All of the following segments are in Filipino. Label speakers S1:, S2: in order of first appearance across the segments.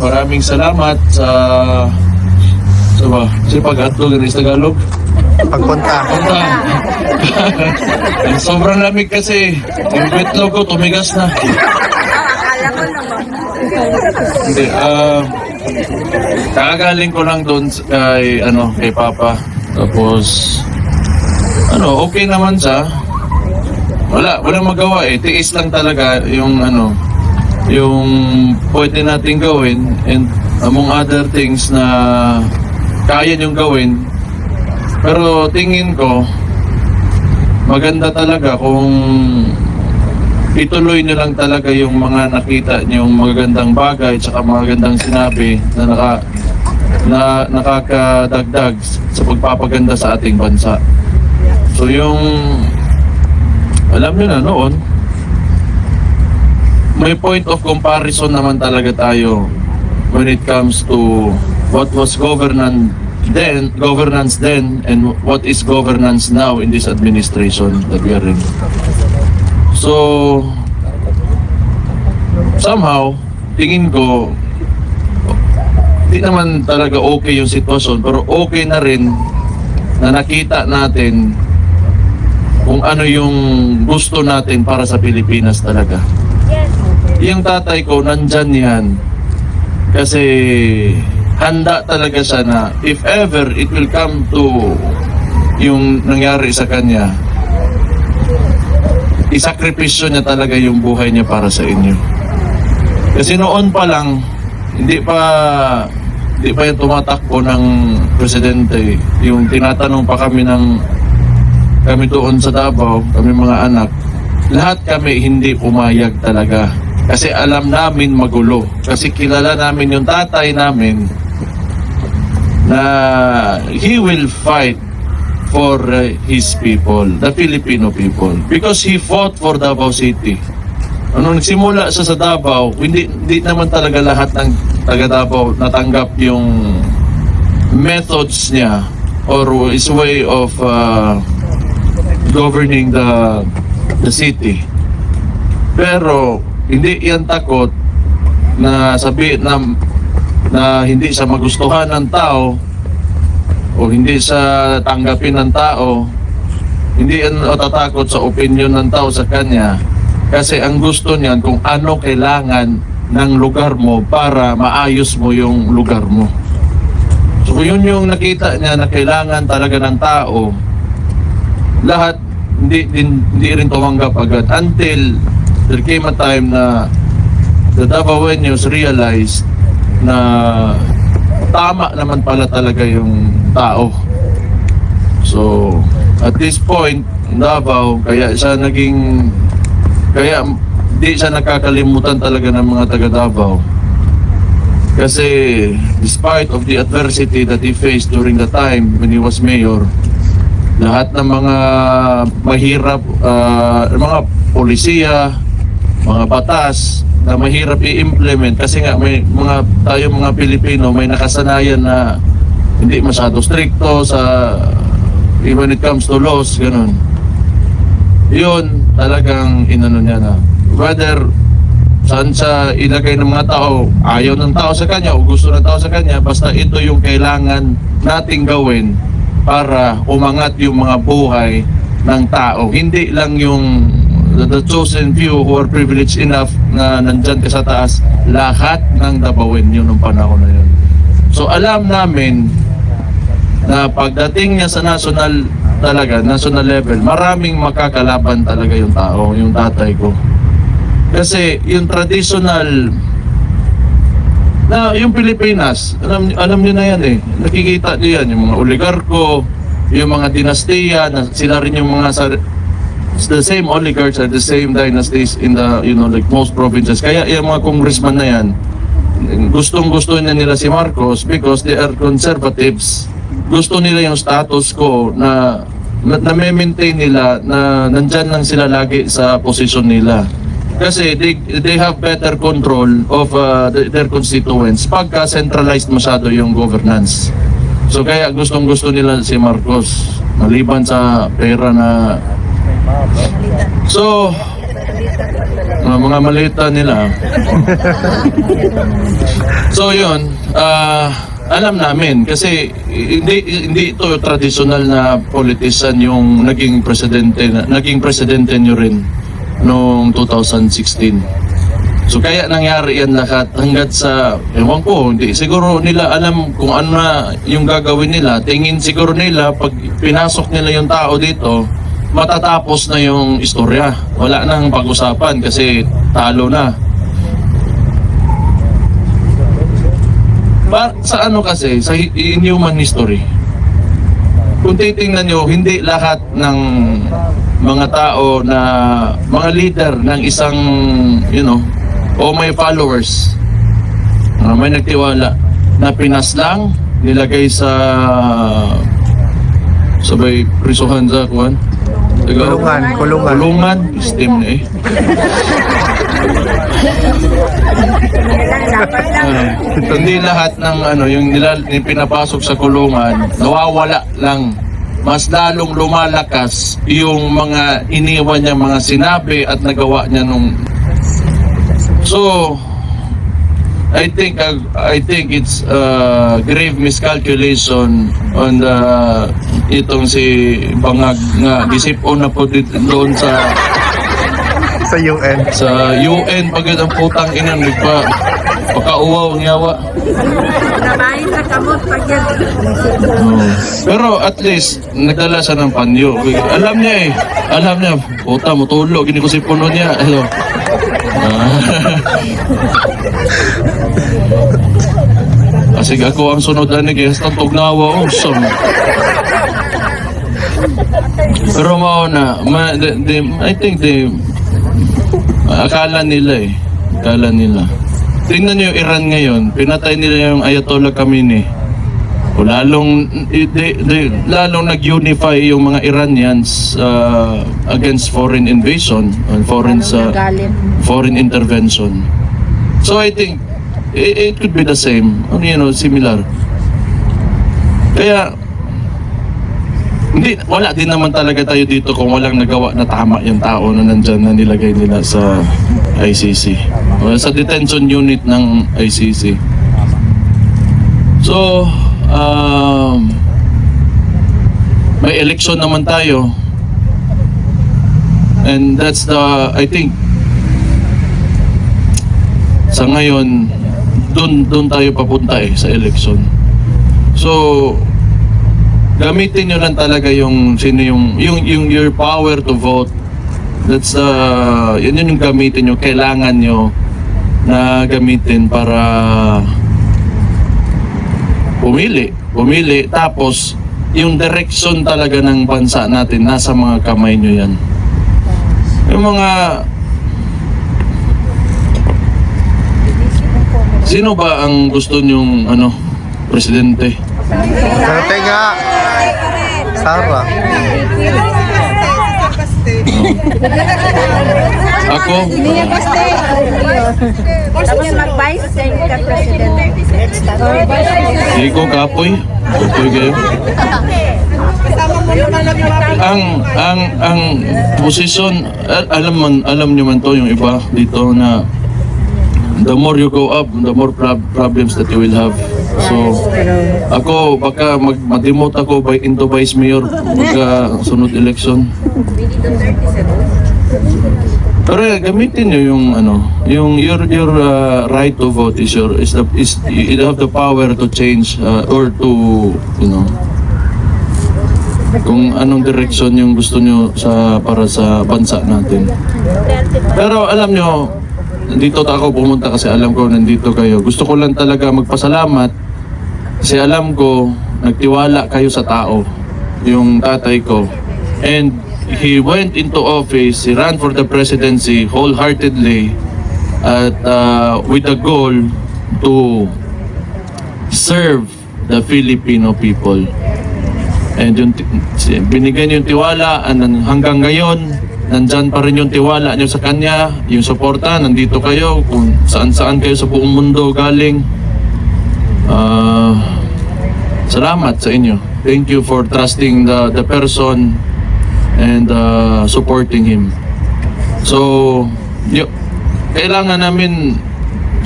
S1: maraming salamat sa pag-atog ng Tagalog.
S2: Pagpunta.
S1: Ang sobrang lamig kasi, yung betlog ko tumigas na.
S3: Akala ko naman.
S1: Hindi, kakagaling ko lang doon kay Papa. Tapos, okay naman siya. Walang magawa eh. Tiis lang talaga yung pwede nating gawin, and among other things na kaya niyong gawin. Pero tingin ko, maganda talaga kung ituloy niyo lang talaga yung mga nakita niyong magagandang bagay at magagandang sinabi na nakakadagdag sa pagpapaganda sa ating bansa. So yung alam niyo na noon, may point of comparison naman talaga tayo when it comes to what was governance then and what is governance now in this administration that we are in. So somehow tingin ko hindi naman talaga okay yung sitwasyon, pero okay na rin na nakita natin kung ano yung gusto natin para sa Pilipinas talaga. Yung tatay ko, nandyan yan. Kasi handa talaga siya na if ever it will come to yung nangyari sa kanya, isakripisyo niya talaga yung buhay niya para sa inyo. Kasi noon pa lang, hindi pa yung tumatakbo ng presidente. Yung tinatanong pa kami doon sa Davao, kami mga anak, lahat kami hindi pumayag talaga. Kasi alam namin magulo. Kasi kilala namin yung tatay namin na he will fight for his people, the Filipino people. Because he fought for Davao City. Nung nagsimula siya sa Davao, hindi naman talaga lahat ng taga Davao natanggap yung methods niya or his way of governing the city. Pero hindi yan takot na sabihin na hindi siya magustuhan ng tao o hindi siya tanggapin ng tao. Hindi yan tatakot sa opinion ng tao sa kanya, kasi ang gusto niyan kung ano kailangan ng lugar mo para maayos mo yung lugar mo. So yun yung nakita niya na kailangan talaga ng tao. Lahat hindi rin tumanggap agad until there came a time na the Davaoenos realized na tama naman pala talaga yung tao. So at this point in Davao, kaya di siya nakakalimutan talaga ng mga taga Davao. Kasi despite of the adversity that he faced during the time when he was mayor, lahat ng mga mahirap, mga polisiya, mga batas na mahirap i-implement, kasi nga tayong mga Pilipino may nakasanayan na hindi masyado stricto when it comes to laws, ganun. Yun talagang inano niya na whether saan siya ilagay ng mga tao, ayaw ng tao sa kanya o gusto ng tao sa kanya, basta ito yung kailangan nating gawin para umangat yung mga buhay ng tao. Hindi lang yung the chosen few who are privileged enough na nandyan ka sa taas, lahat ng Davaoenyo nung panahon na yun. So alam namin na pagdating niya sa national level, maraming makakalaban talaga yung tao, yung tatay ko. Kasi yung traditional na yung Pilipinas, alam niyo na yan eh. Nakikita niyo yan, yung mga oligarko, yung mga dinastiya, na sila rin yung mga the same oligarchs are the same dynasties in the, like most provinces. Kaya yung mga congressman na yan, gustong-gusto nila si Marcos because they are conservatives. Gusto nila yung status quo na maintain nila na nandyan lang sila lagi sa posisyon nila. Kasi they have better control of their constituents pagka centralized masyado yung governance. So kaya gustong-gusto nila si Marcos maliban sa pera na. So Mga malita nila. So yun, alam namin kasi hindi ito traditional na politician yung naging presidente nyo rin noong 2016. So kaya nangyari yan lahat hanggat sa, ewan ko, hindi siguro nila alam kung ano na yung gagawin nila. Tingin siguro nila pag pinasok nila yung tao dito, matatapos na yung istorya. Wala nang pag-usapan kasi talo na. Sa ano kasi, sa in human history, kung titingnan nyo, hindi lahat ng mga tao na, mga leader ng isang, o may followers, may nagtiwala na pinaslang, nilagay sa sabay prisuhan sa kuwan. Kulungan, steam na eh. Hindi lahat ng yung pinapasok sa kulungan, nawawala lang. Mas lalong lumalakas yung mga iniwan niya, mga sinabi at nagawa niya nung. So, I think it's grave miscalculation on itong si Bangag nga gisipon na po doon sa
S2: UN.
S1: Sa UN pagod ang putang ina pagkauwaw ang yawa.
S3: Nabahin sa kamot pag yan.
S1: Pero at least nagdala siya ng panyo. Alam niya, puta mo tulog, gini ko si puno niya. Kasi ako ang sunod ni guys, ang tugnawa, awesome. Pero mauna, I think akala nila. Tingnan niyo yung Iran ngayon, pinatay nila yung Ayatollah Khamenei. O lalong nag-unify yung mga Iranians against foreign invasion and foreign intervention. So I think it could be the same, similar. Kaya wala din naman talaga tayo dito kung walang nagawa na tama yung tao na nandyan na nilagay nila sa ICC. O sa detention unit ng ICC. So, may election naman tayo. And that's I think, sa ngayon, doon tayo papunta sa election. So, gamitin nyo lang talaga yung your power to vote. That's yun yung gamitin nyo, kailangan nyo na gamitin para pumili, tapos yung direction talaga ng bansa natin nasa mga kamay nyo yan. Yung mga sino ba ang gusto nyong presidente?
S2: Dati nga. Sara.
S1: Ako?
S3: Tapos mag-vice ka president.
S1: Hindi ko kapoy. Kapoy kayo. Ang posisyon, alam nyo man to yung iba dito na the more you go up, the more problems that you will have. So, ako, baka ma-demote ako into vice mayor pagka sunod election. Pero gamitin nyo yung your right to vote you have the power to change or to, kung anong direction yung gusto nyo para sa bansa natin. Pero alam nyo, nandito ako pumunta kasi alam ko nandito kayo. Gusto ko lang talaga magpasalamat kasi alam ko nagtiwala kayo sa tao, yung tatay ko. And he went into office, he ran for the presidency wholeheartedly at with the goal to serve the Filipino people. And yung binigyan yung tiwala, hanggang ngayon nandyan pa rin yung tiwala nyo sa kanya, yung suporta, nandito kayo, kung saan-saan kayo sa buong mundo galing. Salamat sa inyo. Thank you for trusting the person and supporting him. So, kailangan namin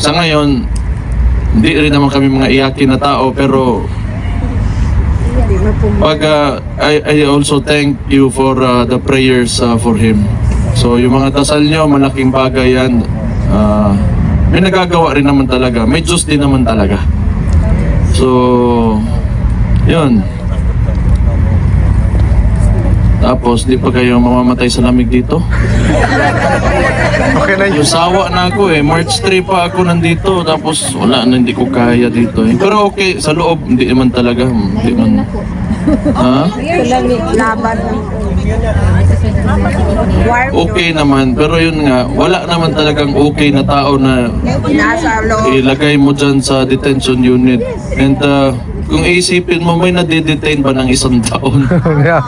S1: sa ngayon, hindi rin naman kami mga iyakin na tao, pero pag I also thank you for the prayers for him. So yung mga dasal nyo, malaking bagay yan. May nagagawa rin naman talaga. May Diyos din naman talaga. So, yun. Tapos, di pa kayo mamamatay sa lamig dito?
S2: Okay na yun.
S1: Yung sawa na ako eh. March 3 pa ako nandito. Tapos, wala na, hindi ko kaya dito eh. Pero okay, sa loob, hindi naman talaga. Hindi man. Ha?
S3: Laban.
S1: Okay naman, pero yun nga, wala naman talagang okay na tao na
S3: Nasa loob.
S1: ilagay mo dyan sa detention unit. And kung iisipin mo, may nade-detain ba ng 1 taon?
S2: Yeah.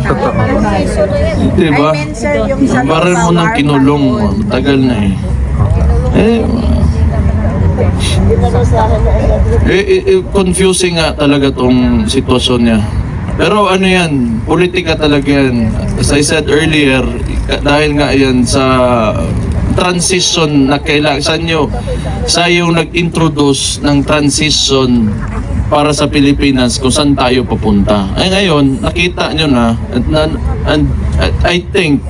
S2: Totoo.
S1: Di ba?
S3: I mean, sir, yung sa
S1: Baral mo ng kinulong, tagal na eh. Confusing nga talaga tong sitwasyon niya. Pero ano yan, politika talaga yan. As I said earlier, dahil nga yan sa transition na kailangan sa yung nag-introduce ng transition para sa Pilipinas kung saan tayo papunta. Ay ngayon, nakita nyo na, and I think,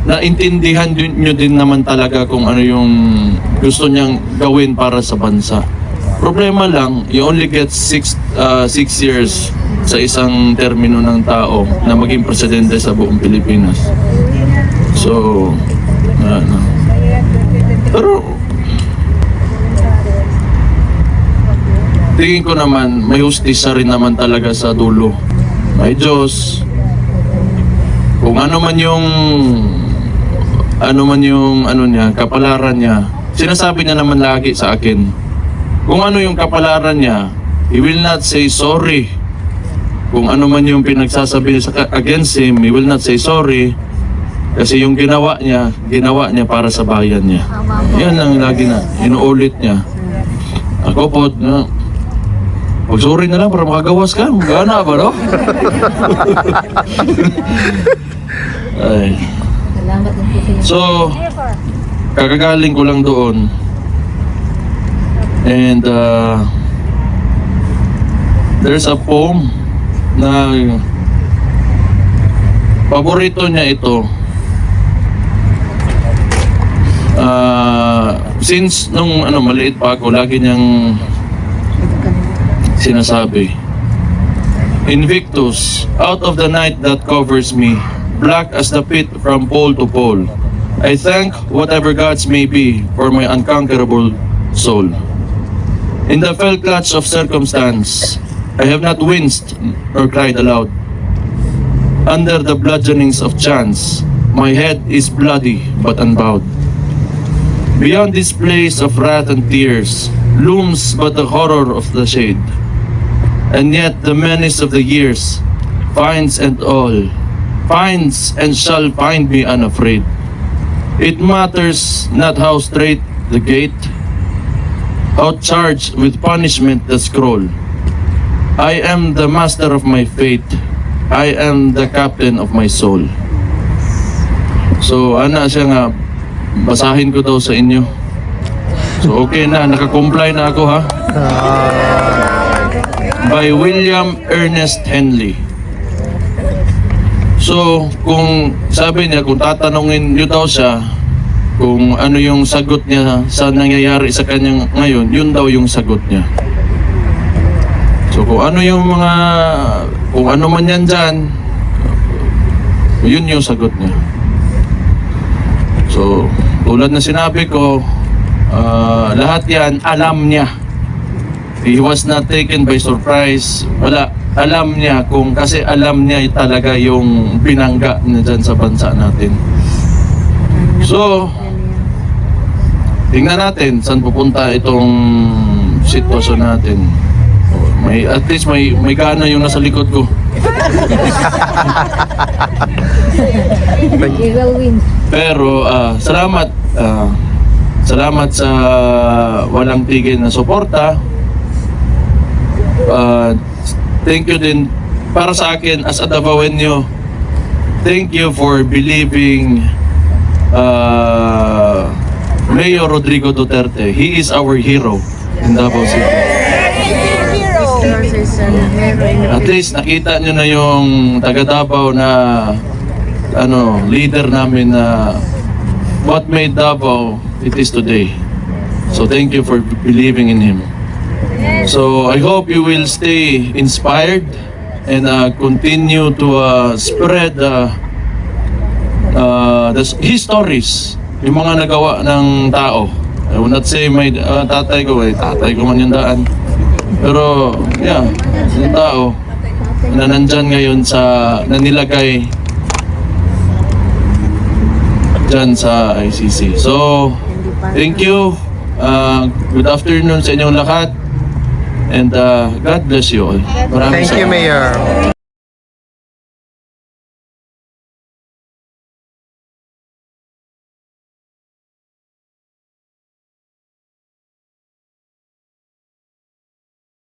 S1: naintindihan nyo din naman talaga kung ano yung gusto niyang gawin para sa bansa. Problema lang, you only get 6 years sa isang termino ng tao na maging presidente sa buong Pilipinas. So, ano. Pero, tingin ko naman, may hustisya rin naman talaga sa dulo. May Diyos. Kung ano man yung ano niya, kapalaran niya, sinasabi niya naman lagi sa akin, kung ano yung kapalaran niya, he will not say sorry. Kung ano man yung pinagsasabi against him, he will not say sorry. Kasi yung ginawa niya para sa bayan niya. Yan ang lagi na, inuulit niya. Ako po, pag-sorry na lang para makagawas ka, gana ba, no? Ay. So, kakagaling ko lang doon. And there's a poem na paborito niya ito. Since nung maliit pa ako, lagi niyang sinasabi, Invictus, out of the night that covers me, black as the pit from pole to pole, I thank whatever gods may be for my unconquerable soul. In the fell clutch of circumstance, I have not winced nor cried aloud. Under the bludgeonings of chance, my head is bloody but unbowed. Beyond this place of wrath and tears, looms but the horror of the shade. And yet the menace of the years finds and shall find me unafraid. It matters not how straight the gate, how charged with punishment the scroll. I am the master of my fate. I am the captain of my soul. So, siya nga, basahin ko daw sa inyo. So, okay na, nakakomply na ako ha. By William Ernest Henley. So, kung sabi niya, kung tatanungin niyo daw siya, kung ano yung sagot niya sa nangyayari sa kanyang ngayon, yun daw yung sagot niya. So, kung ano man yan dyan, yun yung sagot niya. So, tulad na sinabi ko, lahat yan, alam niya. He was not taken by surprise. Wala, alam niya kasi alam niya talaga yung binangga niya dyan sa bansa natin. So, tingnan natin saan pupunta itong sitwasyon natin. At least may gana yung nasa likod ko. Pero salamat sa walang tigil na suporta. Thank you din para sa akin as a Davaoenyo. Thank you for believing Mayor Rodrigo Duterte. He is our hero in Davao City. At least nakita nyo na yung taga Davao na leader namin na what made Davao it is today. So thank you for believing in him. So I hope you will stay inspired and continue to spread his stories, yung mga nagawa ng tao. I will not say my tatay ko man yung daan. Pero yeah, yung tao na nandyan ngayon na nilagay dyan sa ICC. So, thank you. Good afternoon sa inyong lahat. And God bless you all. Maraming
S2: Thank you,
S1: salamat.
S2: Mayor.